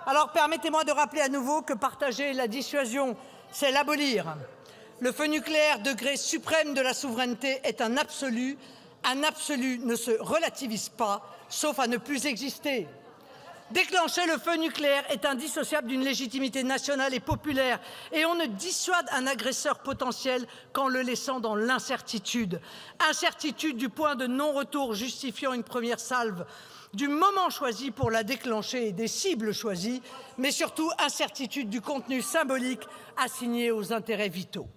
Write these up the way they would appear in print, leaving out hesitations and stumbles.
Alors permettez-moi de rappeler à nouveau que partager la dissuasion, c'est l'abolir. Le feu nucléaire, degré suprême de la souveraineté, est un absolu. Un absolu ne se relativise pas, sauf à ne plus exister. Déclencher le feu nucléaire est indissociable d'une légitimité nationale et populaire, et on ne dissuade un agresseur potentiel qu'en le laissant dans l'incertitude. Incertitude du point de non-retour justifiant une première salve, du moment choisi pour la déclencher et des cibles choisies, mais surtout incertitude du contenu symbolique assigné aux intérêts vitaux.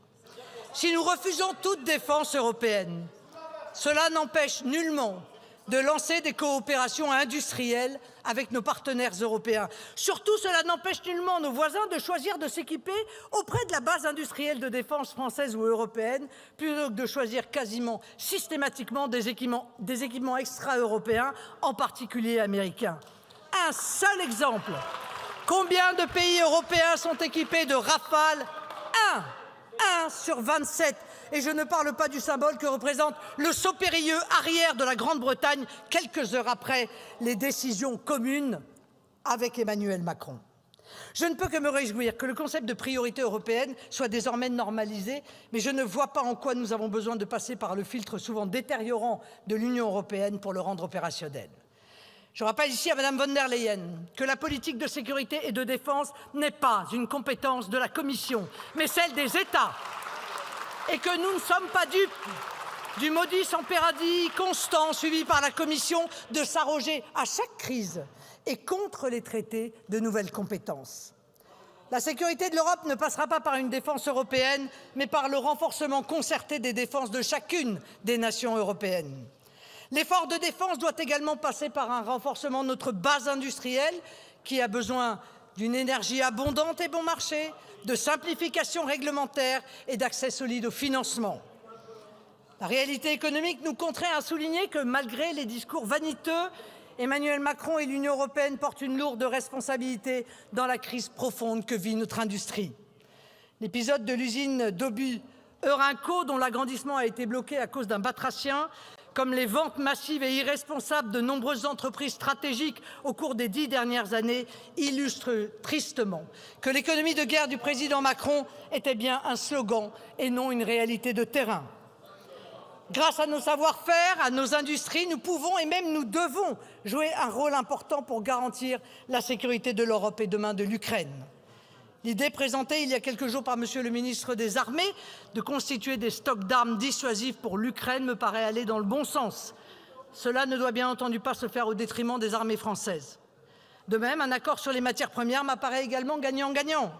Si nous refusons toute défense européenne, cela n'empêche nullement de lancer des coopérations industrielles avec nos partenaires européens. Surtout, cela n'empêche nullement nos voisins de choisir de s'équiper auprès de la base industrielle de défense française ou européenne, plutôt que de choisir quasiment systématiquement des équipements extra-européens, en particulier américains. Un seul exemple. Combien de pays européens sont équipés de Rafale? Un sur 27. Et je ne parle pas du symbole que représente le saut périlleux arrière de la Grande-Bretagne quelques heures après les décisions communes avec Emmanuel Macron. Je ne peux que me réjouir que le concept de priorité européenne soit désormais normalisé, mais je ne vois pas en quoi nous avons besoin de passer par le filtre souvent détériorant de l'Union européenne pour le rendre opérationnel. Je rappelle ici à Mme von der Leyen que la politique de sécurité et de défense n'est pas une compétence de la Commission, mais celle des États. Et que nous ne sommes pas dupes du modus operandi constant suivi par la Commission de s'arroger à chaque crise et contre les traités de nouvelles compétences. La sécurité de l'Europe ne passera pas par une défense européenne, mais par le renforcement concerté des défenses de chacune des nations européennes. L'effort de défense doit également passer par un renforcement de notre base industrielle qui a besoin d'une énergie abondante et bon marché, de simplification réglementaire et d'accès solide au financement. La réalité économique nous contraint à souligner que, malgré les discours vaniteux, Emmanuel Macron et l'Union européenne portent une lourde responsabilité dans la crise profonde que vit notre industrie. L'épisode de l'usine d'obus Eurenco, dont l'agrandissement a été bloqué à cause d'un batracien, comme les ventes massives et irresponsables de nombreuses entreprises stratégiques au cours des 10 dernières années, illustrent tristement que l'économie de guerre du président Macron était bien un slogan et non une réalité de terrain. Grâce à nos savoir-faire, à nos industries, nous pouvons et même nous devons jouer un rôle important pour garantir la sécurité de l'Europe et demain de l'Ukraine. L'idée présentée il y a quelques jours par Monsieur le ministre des Armées de constituer des stocks d'armes dissuasives pour l'Ukraine me paraît aller dans le bon sens. Cela ne doit bien entendu pas se faire au détriment des armées françaises. De même, un accord sur les matières premières m'apparaît également gagnant-gagnant.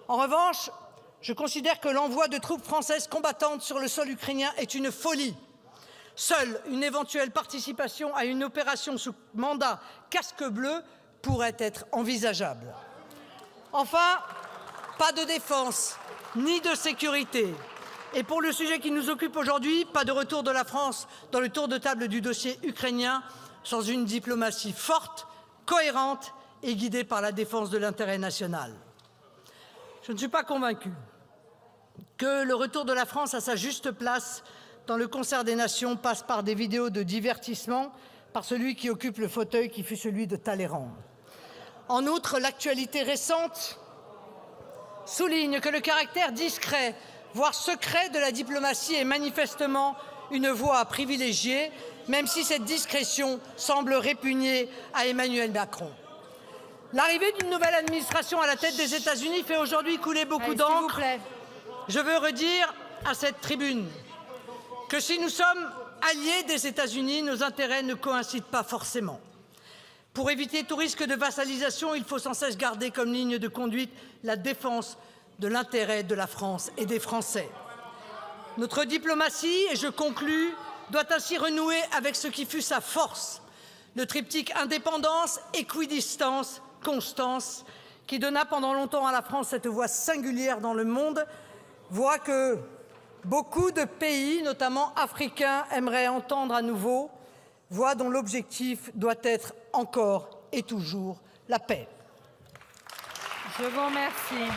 En revanche, je considère que l'envoi de troupes françaises combattantes sur le sol ukrainien est une folie. Seule une éventuelle participation à une opération sous mandat casque bleu pourrait être envisageable. Enfin, pas de défense ni de sécurité. Et pour le sujet qui nous occupe aujourd'hui, pas de retour de la France dans le tour de table du dossier ukrainien sans une diplomatie forte, cohérente et guidée par la défense de l'intérêt national. Je ne suis pas convaincu que le retour de la France à sa juste place dans le concert des nations passe par des vidéos de divertissement par celui qui occupe le fauteuil qui fut celui de Talleyrand. En outre, l'actualité récente souligne que le caractère discret, voire secret de la diplomatie est manifestement une voie à privilégier, même si cette discrétion semble répugner à Emmanuel Macron. L'arrivée d'une nouvelle administration à la tête des États-Unis fait aujourd'hui couler beaucoup d'encre. Je veux redire à cette tribune que si nous sommes alliés des États-Unis, nos intérêts ne coïncident pas forcément. Pour éviter tout risque de vassalisation, il faut sans cesse garder comme ligne de conduite la défense de l'intérêt de la France et des Français. Notre diplomatie, et je conclus, doit ainsi renouer avec ce qui fut sa force, le triptyque indépendance, équidistance, constance, qui donna pendant longtemps à la France cette voix singulière dans le monde, voix que beaucoup de pays, notamment africains, aimeraient entendre à nouveau, voix dont l'objectif doit être encore et toujours la paix. Je vous remercie.